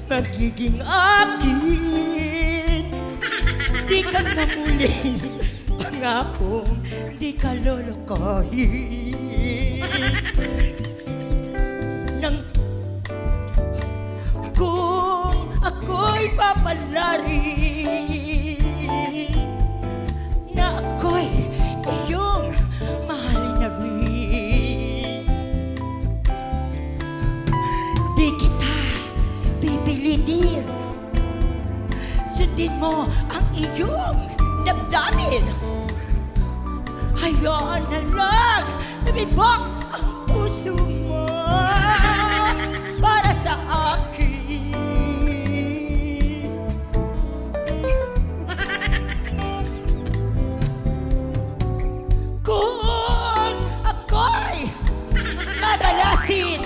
magiging akin. Di ka na muli, pangakong di ka lolokohin. Kung ako'y papalarin na ako'y iyong mahalin na rin, di kita pipilitin. Sundin mo ang iyong damdamin. Hayaan na lang tumibok ang puso mo para sa akin. Kung ako'y babalasin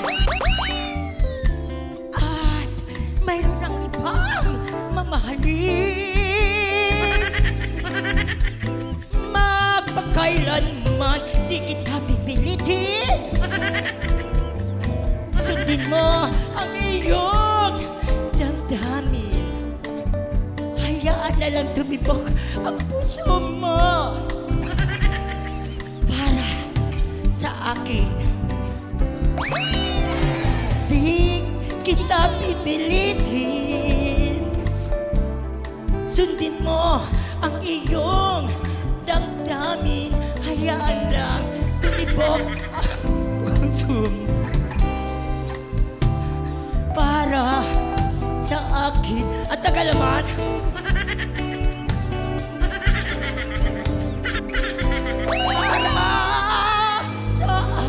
at mayroon ng ibang mamahalin, magpakailanman di kita pipilitin. Sundin mo ang iyong damdamin. Hayaan na lang tumibok ang puso mo para sa akin. Di kita pipilitin. Sundin mo ang iyong damdamin. Hayaan lang tumibok ang puso mo para sa akin. At tagal naman. Para sa akin.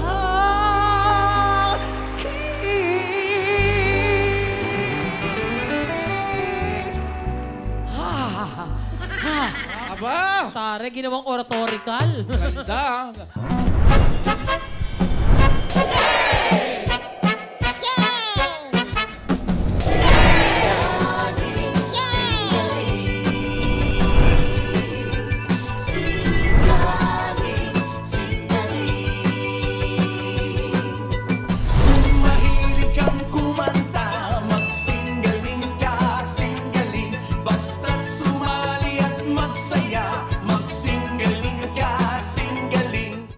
Aba! Tare, ginawang oratorical. Ganda.